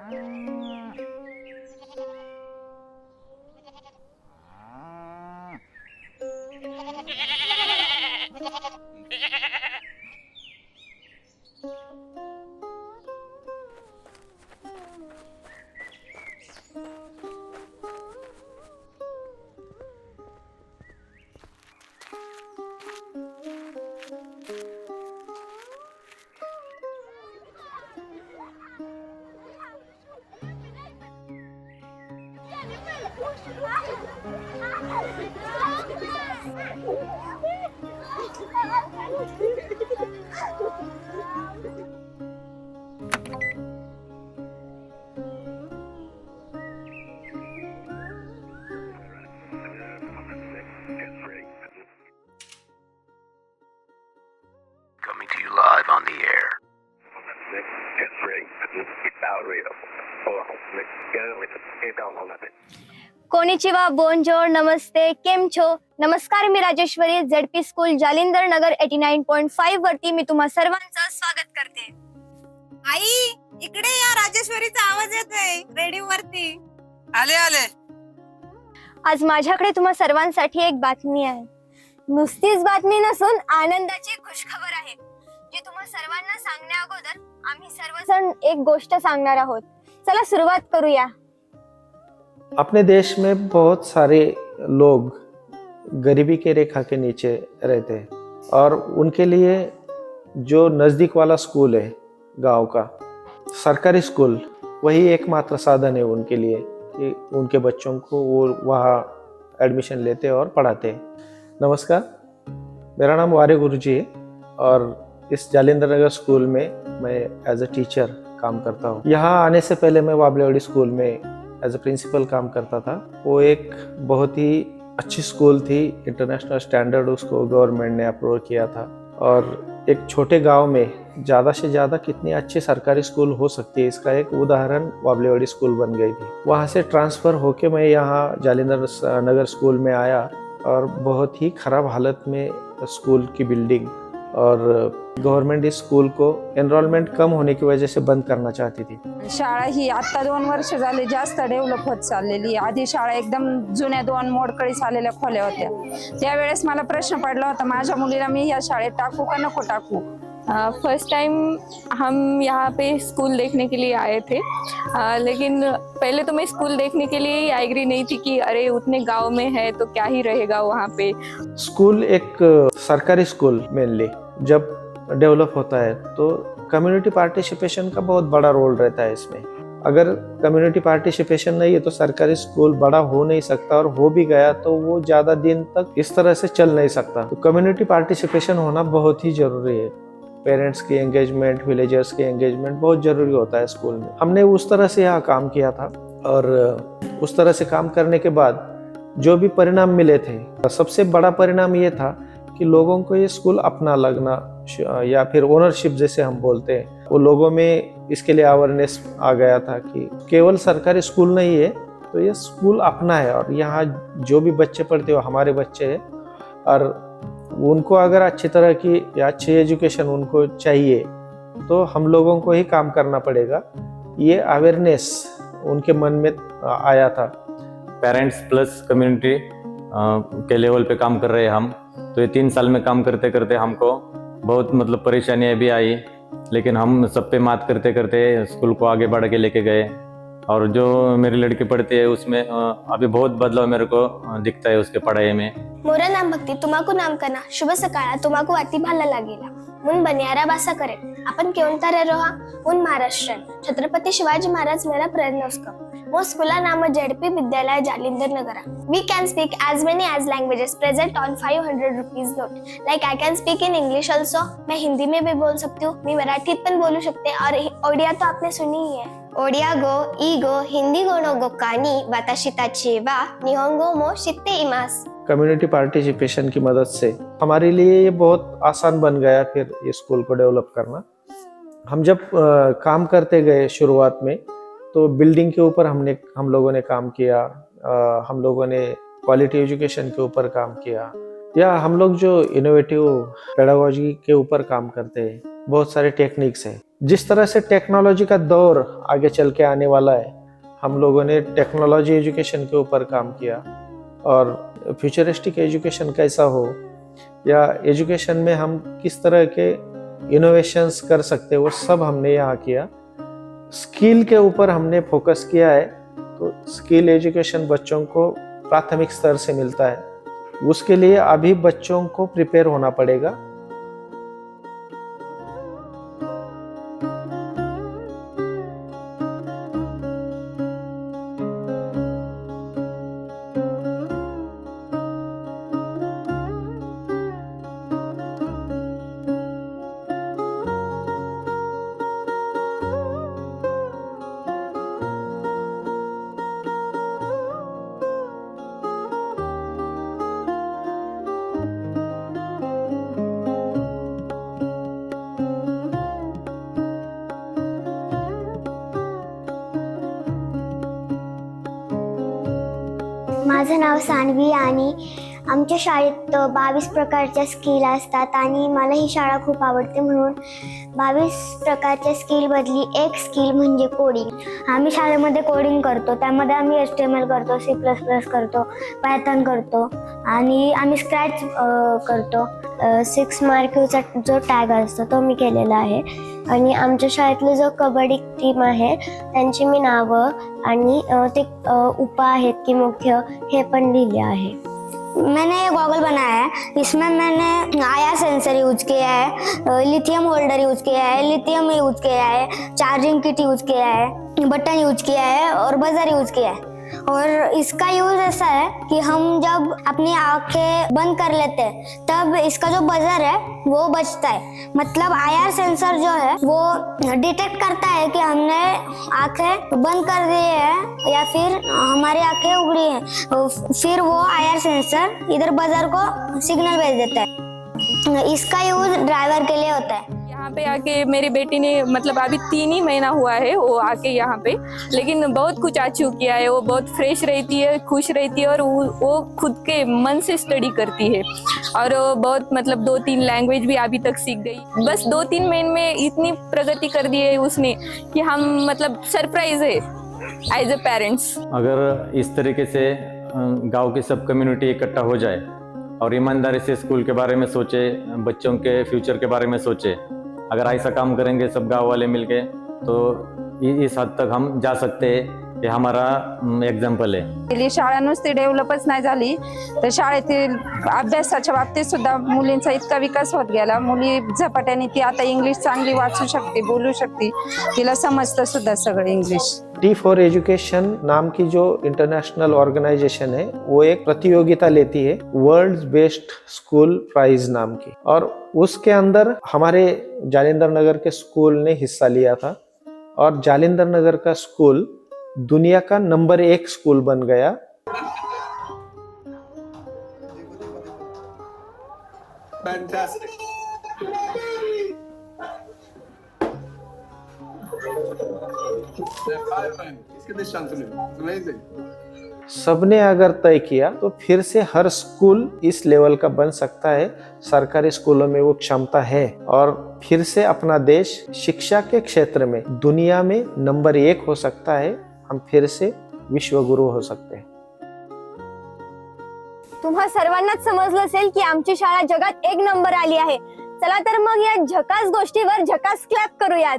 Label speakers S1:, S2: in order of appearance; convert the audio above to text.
S1: Coming to you live on the air.
S2: कोनिचिवा, बोनजोर, नमस्ते, केम छो? नमस्कार, मी राजेश्वरी. झेडपी स्कूल जालिंदर नगर 89.5 वरती मी तुम्हा सर्वांचं स्वागत करते.
S3: आई इकडे या, राजेश्वरीचा आवाज येतोय रेडिओ वरती.
S4: आले आले.
S2: आज माझ्याकडे तुम्हा सर्वांसाठी एक बातमी आहे. नुसतीच बातमी नसून आनंदाची खुशखबर आहे, जी तुम्हा सर्वांना सांगण्या अगोदर आम्ही सर्वजण एक गोष्ट सांगणार आहोत. चला सुरुवात करूया.
S5: अपने देश में बहुत सारे लोग गरीबी के रेखा के नीचे रहते हैं और उनके लिए जो नज़दीक वाला स्कूल है गांव का सरकारी स्कूल, वही एकमात्र साधन है उनके लिए कि उनके बच्चों को वो वहाँ एडमिशन लेते और पढ़ाते हैं. नमस्कार, मेरा नाम वारे गुरुजी है और इस जालिंदर नगर स्कूल में मैं एज अ टीचर काम करता हूँ. यहाँ आने से पहले मैं वाबलेवाड़ी स्कूल में एज अ प्रिंसिपल काम करता था. वो एक बहुत ही अच्छी स्कूल थी, इंटरनेशनल स्टैंडर्ड उसको गवर्नमेंट ने अप्रूव किया था. और एक छोटे गांव में ज़्यादा से ज़्यादा कितनी अच्छी सरकारी स्कूल हो सकती है, इसका एक उदाहरण वाबलेवाड़ी स्कूल बन गई थी. वहाँ से ट्रांसफ़र होके मैं यहाँ जालिंदर नगर स्कूल में आया और बहुत ही ख़राब हालत में स्कूल की बिल्डिंग, और गवर्नमेंट इस स्कूल को एनरोलमेंट कम होने की वजह से बंद करना चाहती थी.
S6: शाळा ही आता 2 वर्ष झाले जास्त डेव्हलप होत चाललेली. आधी शाळा एकदम जुन्या 2 मोडकळीस आलेल्या खोल्या होत्या. त्यावेळेस मला प्रश्न पडला होता, माझ्या मुलीला मी या शाळेत टाकू का नको टाकू.
S7: फर्स्ट टाइम हम यहाँ पे स्कूल देखने के लिए आए थे, लेकिन पहले तो मैं स्कूल देखने के लिए ही एग्री नहीं थी कि अरे उतने गांव में है तो क्या ही रहेगा वहाँ पे.
S5: स्कूल एक सरकारी स्कूल मेनली जब डेवलप होता है तो कम्युनिटी पार्टिसिपेशन का बहुत बड़ा रोल रहता है इसमें. अगर कम्युनिटी पार्टिसिपेशन नहीं है तो सरकारी स्कूल बड़ा हो नहीं सकता, और हो भी गया तो वो ज़्यादा दिन तक इस तरह से चल नहीं सकता. तो कम्युनिटी पार्टिसिपेशन होना बहुत ही ज़रूरी है. पेरेंट्स की एंगेजमेंट, विलेजर्स की एंगेजमेंट बहुत ज़रूरी होता है स्कूल में. हमने उस तरह से यहाँ काम किया था और उस तरह से काम करने के बाद जो भी परिणाम मिले थे, सबसे बड़ा परिणाम ये था कि लोगों को ये स्कूल अपना लगना, या फिर ओनरशिप जैसे हम बोलते हैं, वो लोगों में इसके लिए अवेयरनेस आ गया था कि केवल सरकारी स्कूल नहीं है, तो ये स्कूल अपना है और यहाँ जो भी बच्चे पढ़ते हो हमारे बच्चे हैं, और उनको अगर अच्छी तरह की या अच्छी एजुकेशन उनको चाहिए तो हम लोगों को ही काम करना पड़ेगा. ये अवेयरनेस उनके मन में आया था.
S8: पेरेंट्स प्लस कम्युनिटी के लेवल पे काम कर रहे हैं हम. तो ये 3 साल में काम करते करते हमको बहुत मतलब परेशानियां भी आई, लेकिन हम सब पे मात करते करते स्कूल को आगे बढ़ के लेके गए. और जो मेरी लड़की पढ़ती है उसमें अभी बहुत बदलाव मेरे को दिखता है उसके पढ़ाई में.
S9: मोरा नाम भक्ती तुम्हाकू नामकना शुभ सकाळा तुम्हाकू अति भाला लागेला मुन बनियारा बासा करेन आपण केवन तारे रोहा मुन महाराष्ट्रन छत्रपति शिवाजी महाराज मेरा प्रेरणोस्कम वो स्कूला नाम जेडपी विद्यालय जालिंदर नगरा. We can speak as many as languages present on 500 rupees note. Like I can speak in English also. मैं हिंदी में भी बोल सकती हूँ, मैं मराठीत पण बोलू शकते, और ओडिया तो आपने सुनी ही है. ओडिया गो ईगो हिंदी गो नो गो कानी वाताशी ताची वा निहोंगो मो शित्ते इमास.
S5: कम्युनिटी पार्टिसिपेशन की मदद से हमारे लिए ये बहुत आसान बन गया फिर ये स्कूल को डेवलप करना. हम जब काम करते गए शुरुआत में तो बिल्डिंग के ऊपर हम लोगों ने काम किया, हम लोगों ने क्वालिटी एजुकेशन के ऊपर काम किया, या हम लोग जो इनोवेटिव पेडागोजी के ऊपर काम करते हैं, बहुत सारे टेक्निक्स हैं। जिस तरह से टेक्नोलॉजी का दौर आगे चल के आने वाला है, हम लोगों ने टेक्नोलॉजी एजुकेशन के ऊपर काम किया और फ्यूचरिस्टिक एजुकेशन कैसा हो या एजुकेशन में हम किस तरह के इनोवेशंस कर सकते हैं, वो सब हमने यहाँ किया। स्किल के ऊपर हमने फोकस किया है, तो स्किल एजुकेशन बच्चों को प्राथमिक स्तर से मिलता है। उसके लिए अभी बच्चों को प्रिपेयर होना पड़ेगा।
S4: माझं नाव सानवी आणि आमच्या शाळेत 22 प्रकारच्या स्किल असतात आणि मला ही शाळा खूप आवडते, म्हणून 22 प्रकारच्या स्किलमधली एक स्किल म्हणजे कोडिंग. आम्ही शाळेमध्ये कोडिंग करतो, त्यामध्ये आम्ही HTML करतो, C++ करतो, पायथन करतो आणि आम्ही स्क्रॅच करतो. 6 मार्कचा जो टॅग असतो तो मी केलेला आहे. आणि आमच्या शाळेतली जो कबड्डी टीम आहे त्यांची मी नावं आणि ते उप आहेत की मुख्य हे पण लिहिले आहे. मैंने ये गॉगल बनाया है, इसमें मैंने IR सेंसर यूज किया है, लिथियम होल्डर यूज किया है, लिथियम यूज किया है, चार्जिंग किट यूज किया है, बटन यूज किया है और बजर यूज किया है. और इसका यूज ऐसा है कि हम जब अपनी आंखें बंद कर लेते हैं तब इसका जो बजर है वो बजता है. मतलब IR सेंसर जो है वो डिटेक्ट करता है कि हमने आंखें बंद कर दी है या फिर हमारी आंखें उगड़ी हैं, फिर वो IR सेंसर इधर बजर को सिग्नल भेज देता है. इसका यूज ड्राइवर के लिए होता है.
S7: यहाँ पे आके मेरी बेटी ने मतलब अभी 3 ही महीना हुआ है वो आके यहाँ पे, लेकिन बहुत कुछ अचीव किया है. वो बहुत फ्रेश रहती है, खुश रहती है और वो खुद के मन से स्टडी करती है और वो बहुत मतलब 2-3 लैंग्वेज भी अभी तक सीख गई. बस 2-3 महीने में इतनी प्रगति कर दी है उसने कि हम मतलब सरप्राइज है एज ए पेरेंट्स.
S8: अगर इस तरीके से गांव की सब कम्युनिटी इकट्ठा हो जाए और ईमानदारी से स्कूल के बारे में सोचे, बच्चों के फ्यूचर के बारे में सोचे, अगर ऐसा काम करेंगे सब गांव वाले मिलके, तो इस हद तक हम जा सकते हैं. हे हमारा एक्झाम्पल आहे.
S6: गेली शाळा नुसती डेव्हलपच नाही झाली तर शाळेतील अभ्यासाच्या बाबतीत सुद्धा मुलींचा इतका विकास होत गेला. मुली झपाट्याने ती आता इंग्लिश चांगली वाचू शकते, बोलू शकते, तिला समजतं सुद्धा सगळं इंग्लिश.
S5: T4 एजुकेशन नाम की जो इंटरनेशनल ऑर्गेनाइजेशन है वो एक प्रतियोगिता लेती है वर्ल्ड बेस्ट स्कूल प्राइज नाम की, और उसके अंदर हमारे जालिंदर नगर के स्कूल ने हिस्सा लिया था और जालिंदर नगर का स्कूल दुनिया का नंबर 1 स्कूल बन गया. सबने अगर तय किया तो फिर से हर स्कूल इस लेवल का बन सकता है. सरकारी स्कूलों में वो क्षमता है और फिर से अपना देश शिक्षा के क्षेत्र में दुनिया में नंबर 1 हो सकता है. हम फिर से विश्वगुरु हो सकते हैं.
S2: तुम्हा सर्वांनाच समजलं असेल की आमची शाळा जगात 1 नंबर आली आहे. चला तर मग या झकास गोष्टीवर झकास क्लॅप करूयात.